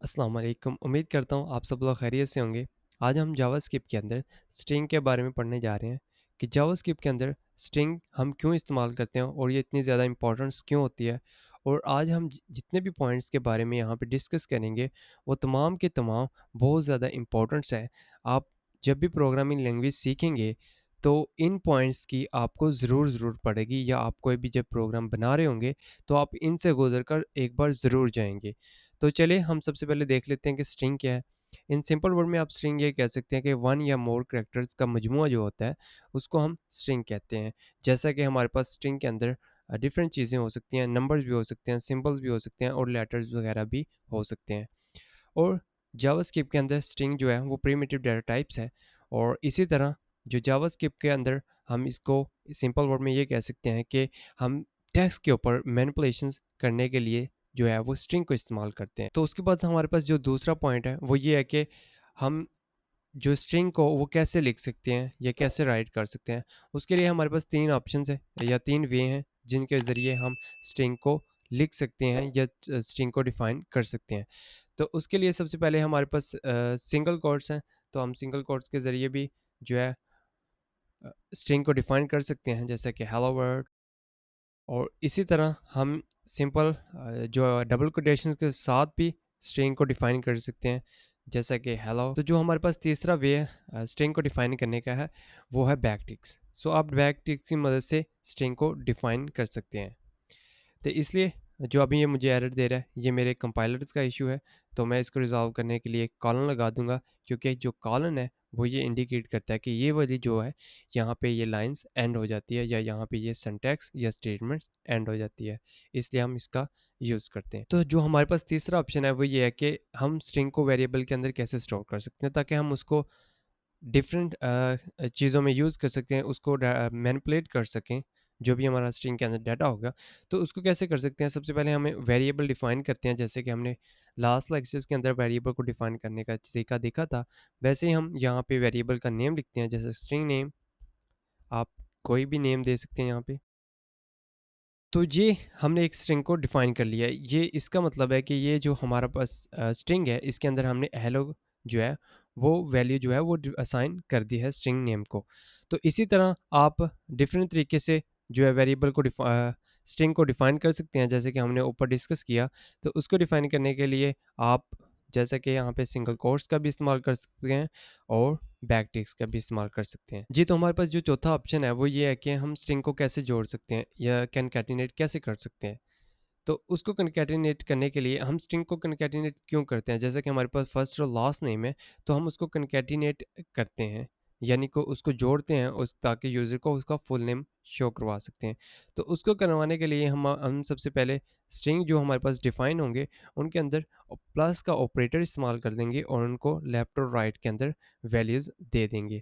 अस्सलाम वालेकुम। उम्मीद करता हूँ आप सब लोग खैरियत से होंगे। आज हम जावास्क्रिप्ट के अंदर स्ट्रिंग के बारे में पढ़ने जा रहे हैं कि जावास्क्रिप्ट के अंदर स्ट्रिंग हम क्यों इस्तेमाल करते हैं और ये इतनी ज़्यादा इंपॉर्टेंस क्यों होती है। और आज हम जितने भी पॉइंट्स के बारे में यहाँ पे डिस्कस करेंगे वो तमाम के तमाम बहुत ज़्यादा इंपॉर्टेंट्स हैं। आप जब भी प्रोग्रामिंग लैंग्वेज सीखेंगे तो इन पॉइंट्स की आपको ज़रूर पड़ेगी, या आप कोई भी जब प्रोग्राम बना रहे होंगे तो आप इनसे गुजर कर एक बार ज़रूर जाएंगे। तो चलिए हम सबसे पहले देख लेते हैं कि स्ट्रिंग क्या है। इन सिंपल वर्ड में आप स्ट्रिंग ये कह सकते हैं कि वन या मोर कैरेक्टर्स का मजमूआ जो होता है उसको हम स्ट्रिंग कहते हैं। जैसा कि हमारे पास स्ट्रिंग के अंदर डिफरेंट चीज़ें हो सकती हैं, नंबर्स भी हो सकते हैं, सिंबल्स भी हो सकते हैं और लेटर्स वगैरह भी हो सकते हैं। और जावास्क्रिप्ट के अंदर स्ट्रिंग जो है वो प्रिमिटिव डाटा टाइप्स है। और इसी तरह जो जावास्क्रिप्ट के अंदर हम इसको सिंपल वर्ड में ये कह सकते हैं कि हम टेक्स्ट के ऊपर मैनिपुलेशंस करने के लिए जो है वो स्ट्रिंग को इस्तेमाल करते हैं। तो उसके बाद हमारे पास जो दूसरा पॉइंट है वो ये है कि हम जो स्ट्रिंग को वो कैसे लिख सकते हैं या कैसे राइट कर सकते हैं। उसके लिए हमारे पास तीन ऑप्शंस है या तीन वे हैं जिनके ज़रिए हम स्ट्रिंग को लिख सकते हैं या स्ट्रिंग को डिफाइन कर सकते हैं। तो उसके लिए सबसे पहले हमारे पास सिंगल कोट्स हैं। तो हम सिंगल कोट्स के ज़रिए भी जो है स्ट्रिंग को डिफाइन कर सकते हैं, जैसे कि हेलो वर्ल्ड। और इसी तरह हम सिंपल जो डबल कोटेशन के साथ भी स्ट्रिंग को डिफाइन कर सकते हैं, जैसा कि हेलो। तो जो हमारे पास तीसरा वे है स्ट्रिंग को डिफाइन करने का है वो है बैकटिक्स। सो आप बैकटिक्स की मदद से स्ट्रिंग को डिफाइन कर सकते हैं। तो इसलिए जो अभी ये मुझे एरर दे रहा है ये मेरे कंपाइलर्स का इशू है। तो मैं इसको रिजॉल्व करने के लिए कॉलन लगा दूंगा, क्योंकि जो कॉलन है वो ये इंडिकेट करता है कि ये वाली जो है यहाँ पे ये लाइंस एंड हो जाती है या यहाँ पे ये सिंटैक्स या स्टेटमेंट्स एंड हो जाती है। इसलिए हम इसका यूज़ करते हैं। तो जो हमारे पास तीसरा ऑप्शन है वो ये है कि हम स्ट्रिंग को वेरिएबल के अंदर कैसे स्टोर कर सकते हैं ताकि हम उसको डिफरेंट चीज़ों में यूज़ कर सकते हैं, उसको मैनिपुलेट कर सकें। जो भी हमारा स्ट्रिंग के अंदर डाटा होगा तो उसको कैसे कर सकते हैं। सबसे पहले हमें वेरिएबल डिफाइन करते हैं, जैसे कि हमने लास्ट लेक्चर्स के अंदर वेरिएबल को डिफाइन करने का तरीका देखा था। वैसे ही हम यहाँ पे वेरिएबल का नेम लिखते हैं, जैसे स्ट्रिंग नेम। आप कोई भी नेम दे सकते हैं यहाँ पे। तो ये हमने एक स्ट्रिंग को डिफाइन कर लिया है। ये इसका मतलब है कि ये जो हमारा पास स्ट्रिंग है इसके अंदर हमने हेलो जो है वो वैल्यू जो है वो असाइन कर दी है स्ट्रिंग नेम को। तो इसी तरह आप डिफरेंट तरीके से जो है वेरिएबल को स्ट्रिंग को डिफाइन कर सकते हैं, जैसे कि हमने ऊपर डिस्कस किया। तो उसको डिफाइन करने के लिए आप जैसे कि यहाँ पे सिंगल कोट्स का भी इस्तेमाल कर सकते हैं और बैकटिक्स का भी इस्तेमाल कर सकते हैं। जी, तो हमारे पास जो चौथा ऑप्शन है वो ये है कि हम स्ट्रिंग को कैसे जोड़ सकते हैं या कनकैटिनेट कैसे कर सकते हैं। तो उसको कनकैटिनेट करने के लिए हम स्ट्रिंग को कनकैटिनेट क्यों करते हैं, जैसे कि हमारे पास फर्स्ट और लास्ट नेम है तो हम उसको कनकैटिनेट करते हैं, यानी को उसको जोड़ते हैं उस ताकि यूज़र को उसका फुल नेम शो करवा सकते हैं। तो उसको करवाने के लिए हम सबसे पहले स्ट्रिंग जो हमारे पास डिफाइन होंगे उनके अंदर प्लस का ऑपरेटर इस्तेमाल कर देंगे और उनको लेफ्ट और राइट के अंदर वैल्यूज़ दे देंगे।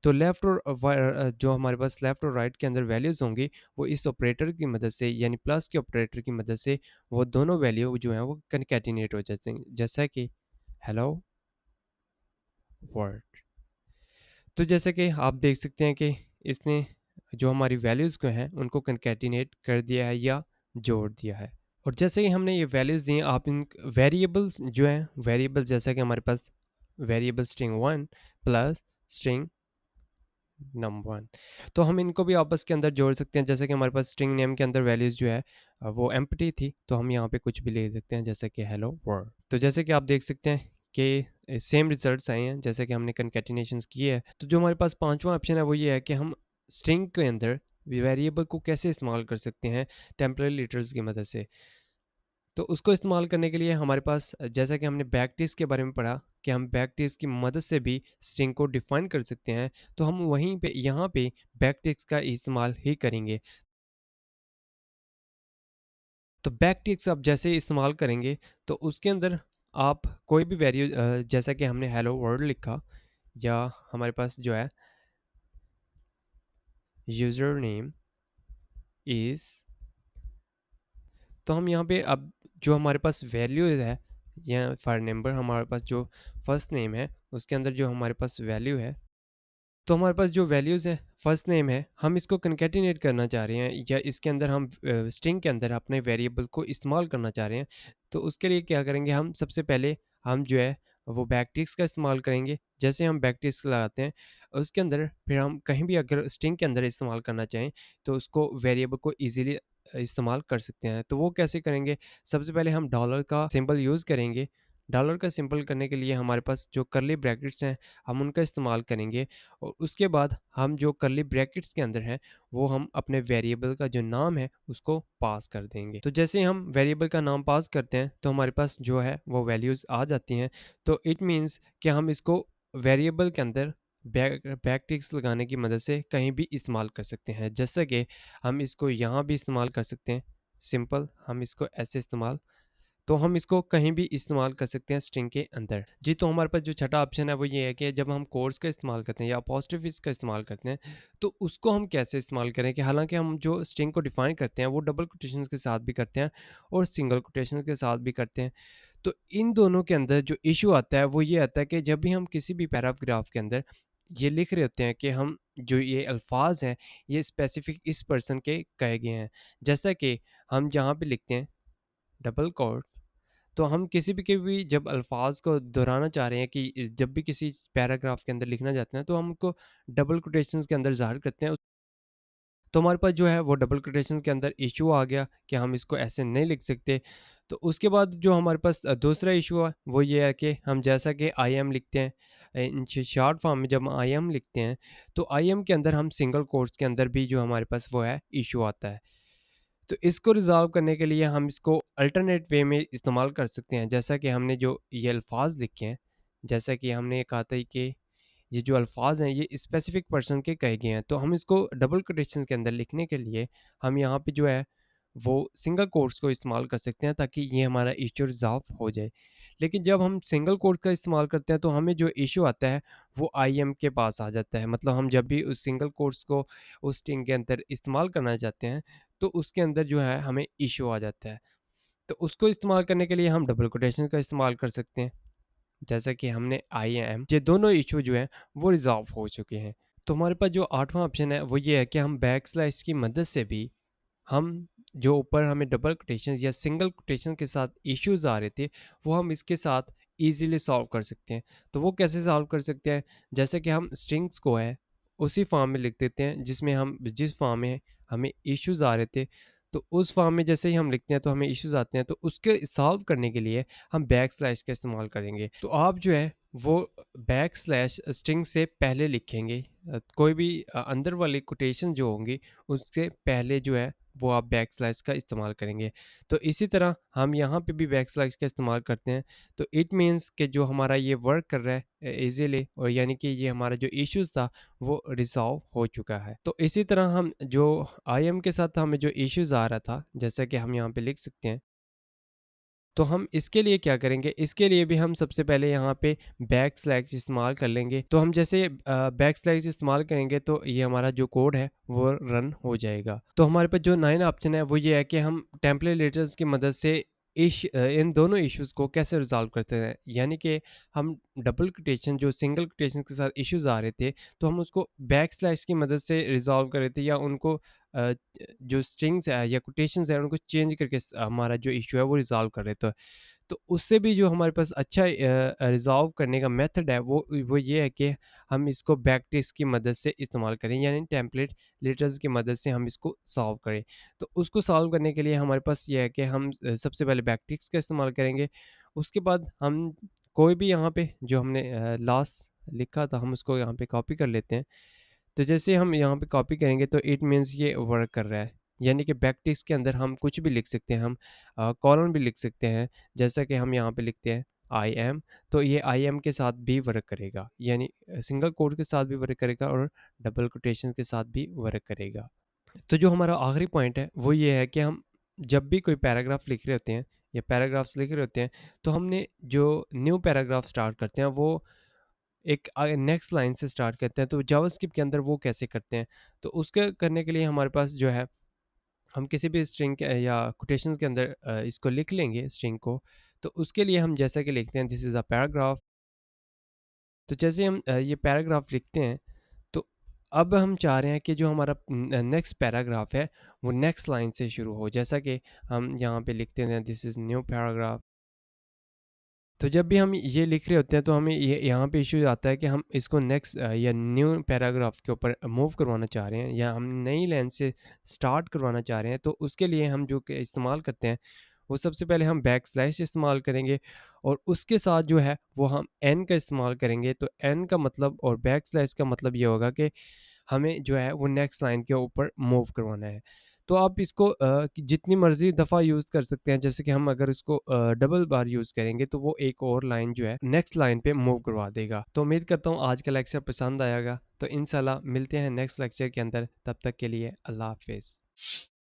तो लेफ़्ट और जो हमारे पास लेफ़्ट और राइट के अंदर वैल्यूज़ होंगी वो इस ऑपरेटर की मदद से यानी प्लस के ऑपरेटर की मदद से वो दोनों वैल्यू जो हैं वो कनकैटिनेट हो जाते हैं, जैसा कि हेलो वर्ल्ड। तो जैसे कि आप देख सकते हैं कि इसने जो हमारी वैल्यूज़ को हैं उनको कनकैटिनेट कर दिया है या जोड़ दिया है। और जैसे कि हमने ये वैल्यूज़ दी हैं, आप इन वेरिएबल्स जो हैं वेरिएबल जैसा कि हमारे पास variable string one plus string number one, तो हम इनको भी आपस के अंदर जोड़ सकते हैं। जैसे कि हमारे पास स्ट्रिंग नेम के अंदर वैल्यूज़ जो है वो एम्प्टी थी, तो हम यहाँ पे कुछ भी ले सकते हैं जैसे कि हेलो वर्ल्ड। तो जैसे कि आप देख सकते हैं कि सेम रिजल्ट्स आए हैं जैसे कि हमने कनकैटिनेशंस किए हैं। तो जो हमारे पास पांचवा ऑप्शन है वो ये है कि हम स्ट्रिंग के अंदर वेरिएबल को कैसे इस्तेमाल कर सकते हैं टेम्पररी लिटर्स की मदद से। तो उसको इस्तेमाल करने के लिए हमारे पास जैसा कि हमने बैकटिक्स के बारे में पढ़ा कि हम बैकटिक्स की मदद से भी स्ट्रिंग को डिफाइन कर सकते हैं। तो हम वहीं पे यहाँ पे बैकटिक्स का इस्तेमाल ही करेंगे। तो बैकटिक्स आप जैसे ही इस्तेमाल करेंगे तो उसके अंदर आप कोई भी वैल्यू जैसा कि हमने हेलो वर्ल्ड लिखा या हमारे पास जो है यूजर नेम इज, तो हम यहाँ पे अब जो हमारे पास वैल्यू है या फॉर नंबर हमारे पास जो फर्स्ट नेम है उसके अंदर जो हमारे पास वैल्यू है, तो हमारे पास जो वैल्यूज़ है फर्स्ट नेम है हम इसको कनकैटिनेट करना चाह रहे हैं या इसके अंदर हम स्ट्रिंग के अंदर अपने वेरिएबल को इस्तेमाल करना चाह रहे हैं। तो उसके लिए क्या करेंगे, हम सबसे पहले हम जो है वो बैकटिक्स का इस्तेमाल करेंगे। जैसे हम बैकटिक्स लगाते हैं, उसके अंदर फिर हम कहीं भी अगर स्ट्रिंग के अंदर इस्तेमाल करना चाहें, तो उसको वेरिएबल को ईज़िली इस्तेमाल कर सकते हैं। तो वो कैसे करेंगे? सबसे पहले हम डॉलर का सिंबल यूज़ करेंगे। डॉलर का सिंबल करने के लिए हमारे पास जो कर्ली ब्रैकेट्स हैं, हम उनका इस्तेमाल करेंगे और उसके बाद हम जो कर्ली ब्रैकेट्स के अंदर हैं, वो हम अपने वेरिएबल का जो नाम है, उसको पास कर देंगे। तो जैसे हम वेरिएबल का नाम पास करते हैं, तो हमारे पास जो है वो वैल्यूज़ आ जाती हैं। तो इट मीन्स कि हम इसको वेरिएबल के अंदर बैकटिक्स लगाने की मदद से कहीं भी इस्तेमाल कर सकते हैं। जैसा कि हम इसको यहाँ भी इस्तेमाल कर सकते हैं, सिंपल हम इसको ऐसे इस्तेमाल, तो हम इसको कहीं भी इस्तेमाल कर सकते हैं स्ट्रिंग के अंदर। जी, तो हमारे पास जो छठा ऑप्शन है वो ये है कि जब हम कोट्स का इस्तेमाल करते हैं या अपॉस्ट्रोफिस का इस्तेमाल करते हैं, तो उसको हम कैसे इस्तेमाल करें? कि हालाँकि हम जो स्ट्रिंग को डिफाइन करते हैं वो डबल कोटेशंस के साथ भी करते हैं और सिंगल कोटेशंस के साथ भी करते हैं। तो इन दोनों के अंदर जो इश्यू आता है वो ये आता है कि जब भी हम किसी भी पैराग्राफ के अंदर ये लिख रहे होते हैं कि हम जो ये अल्फाज हैं, ये स्पेसिफिक इस पर्सन के कहे गए हैं। जैसा कि हम यहाँ पे लिखते हैं डबल कोट, तो हम किसी भी जब अल्फाज को दोहराना चाह रहे हैं कि जब भी किसी पैराग्राफ के अंदर लिखना चाहते हैं, तो हम उनको डबल कोटेशंस के अंदर ज़ाहिर करते हैं। तो हमारे पास जो है वो डबल कोटेशंस के अंदर इशू आ गया कि हम इसको ऐसे नहीं लिख सकते। तो उसके बाद जो हमारे पास दूसरा इशू है वो ये है कि हम जैसा कि आई एम लिखते हैं, इन शॉर्ट फॉर्म में जब आई एम लिखते हैं, तो आई एम के अंदर हम सिंगल कोट्स के अंदर भी जो हमारे पास वो है इशू आता है। तो इसको रिज़ॉल्व करने के लिए हम इसको अल्टरनेट वे में इस्तेमाल कर सकते हैं। जैसा कि हमने जो ये अल्फाज लिखे हैं, जैसा कि हमने कहा था कि ये जो अल्फाज हैं ये स्पेसिफिक पर्सन के कहे गए हैं, तो हम इसको डबल कोटेशंस के अंदर लिखने के लिए हम यहाँ पे जो है वो सिंगल कोट्स को इस्तेमाल कर सकते हैं ताकि ये हमारा इशू रिजॉल्व हो जाए। लेकिन जब हम सिंगल कोट का इस्तेमाल करते हैं तो हमें जो इशू आता है वो आई एम के पास आ जाता है। मतलब हम जब भी उस सिंगल कोट्स को उस स्ट्रिंग के अंदर इस्तेमाल करना चाहते हैं, तो उसके अंदर जो है हमें इशू आ जाता है। तो उसको इस्तेमाल करने के लिए हम डबल कोटेशन का इस्तेमाल कर सकते हैं। जैसा कि हमने आई एम, ये दोनों इशू जो हैं वो रिजॉल्व हो चुके हैं। तो हमारे पास जो आठवां ऑप्शन है वो ये है कि हम बैक स्लैश की मदद से भी हम जो ऊपर हमें डबल कोटेशन या सिंगल कोटेशन के साथ इश्यूज आ रहे थे, वो हम इसके साथ इजीली सॉल्व कर सकते हैं। तो वो कैसे सॉल्व कर सकते हैं? जैसे कि हम स्ट्रिंग्स को है उसी फॉर्म में लिख देते हैं जिसमें हम जिस फॉर्म में हमें इश्यूज आ रहे थे, तो उस फॉर्म में जैसे ही हम लिखते हैं तो हमें इश्यूज आते हैं, तो उसके सॉल्व करने के लिए हम बैक स्लैश का इस्तेमाल करेंगे। तो आप जो है वो बैक स्लैश स्ट्रिंग से पहले लिखेंगे, कोई भी अंदर वाली कोटेशन जो होंगी उससे पहले जो है वो आप बैक स्लैश का इस्तेमाल करेंगे। तो इसी तरह हम यहाँ पे भी बैक स्लैश का इस्तेमाल करते हैं। तो इट मीन्स कि जो हमारा ये वर्क कर रहा है इजीली, और यानी कि ये हमारा जो इश्यूज था वो रिजॉल्व हो चुका है। तो इसी तरह हम जो आई एम के साथ हमें जो इश्यूज आ रहा था, जैसा कि हम यहाँ पे लिख सकते हैं, तो हम इसके लिए क्या करेंगे? इसके लिए भी हम सबसे पहले यहाँ पे बैक स्लैश इस्तेमाल कर लेंगे। तो हम जैसे बैक स्लैश इस्तेमाल करेंगे तो ये हमारा जो कोड है वो रन हो जाएगा। तो हमारे पास जो 9 ऑप्शन है वो ये है कि हम टेम्पलेटर्स की मदद से इन दोनों इश्यूज़ को कैसे रिज़ॉल्व करते हैं। यानी कि हम डबल कोटेशन जो सिंगल कोटेशन के साथ इश्यूज़ आ रहे थे, तो हम उसको बैक स्लैश की मदद से रिज़ॉल्व कर रहे थे, या उनको अ, जो स्ट्रिंग्स है या कोटेशंस है उनको चेंज करके हमारा जो इशू है वो रिजॉल्व कर रहे थे। तो उससे भी जो हमारे पास अच्छा रिजॉल्व करने का मेथड है वो ये है कि हम इसको बैकटिक्स की मदद से इस्तेमाल करें, यानी टेम्पलेट लेटर्स की मदद से हम इसको सॉल्व करें। तो उसको सॉल्व करने के लिए हमारे पास ये है कि हम सबसे पहले बैकटिक्स का इस्तेमाल करेंगे। उसके बाद हम कोई भी यहाँ पे जो हमने लास्ट लिखा था हम उसको यहाँ पे कॉपी कर लेते हैं। तो जैसे हम यहाँ पे कॉपी करेंगे तो इट मीन्स ये वर्क कर रहा है, यानी कि बैकटिक्स के अंदर हम कुछ भी लिख सकते हैं, हम कॉलन भी लिख सकते हैं। जैसा कि हम यहाँ पे लिखते हैं आई एम, तो ये आई एम के साथ भी वर्क करेगा, यानी सिंगल कोट के साथ भी वर्क करेगा और डबल कोटेशन के साथ भी वर्क करेगा। तो जो हमारा आखिरी पॉइंट है वो ये है कि हम जब भी कोई पैराग्राफ लिख रहे होते हैं या पैराग्राफ्स लिख रहे होते हैं, तो हमने जो न्यू पैराग्राफ स्टार्ट करते हैं वो एक नेक्स्ट लाइन से स्टार्ट करते हैं। तो जावास्क्रिप्ट के अंदर वो कैसे करते हैं? तो उसके करने के लिए हमारे पास जो है हम किसी भी स्ट्रिंग के या कोटेशंस के अंदर इसको लिख लेंगे स्ट्रिंग को। तो उसके लिए हम जैसा कि लिखते हैं दिस इज़ अ पैराग्राफ। तो जैसे हम ये पैराग्राफ लिखते हैं, तो अब हम चाह रहे हैं कि जो हमारा नेक्स्ट पैराग्राफ है वो नेक्स्ट लाइन से शुरू हो। जैसा कि हम यहाँ पे लिखते हैं दिस इज़ न्यू पैराग्राफ। तो जब भी हम ये लिख रहे होते हैं तो हमें ये यहाँ पे इश्यू आता है कि हम इसको नेक्स्ट या न्यू पैराग्राफ के ऊपर मूव करवाना चाह रहे हैं या हम नई लाइन से स्टार्ट करवाना चाह रहे हैं, तो उसके लिए हम जो कि इस्तेमाल करते हैं वो सबसे पहले हम बैक स्लैश इस्तेमाल करेंगे और उसके साथ जो है वो हम एन का इस्तेमाल करेंगे। तो एन का मतलब और बैक स्लैश का मतलब ये होगा कि हमें जो है वो नेक्स्ट लाइन के ऊपर मूव करवाना है। तो आप इसको कि जितनी मर्ज़ी दफ़ा यूज़ कर सकते हैं, जैसे कि हम अगर इसको डबल बार यूज़ करेंगे तो वो एक और लाइन जो है नेक्स्ट लाइन पे मूव करवा देगा। तो उम्मीद करता हूँ आज का लेक्चर पसंद आएगा। तो इंशाल्लाह मिलते हैं नेक्स्ट लेक्चर के अंदर, तब तक के लिए अल्लाह हाफ़िज़।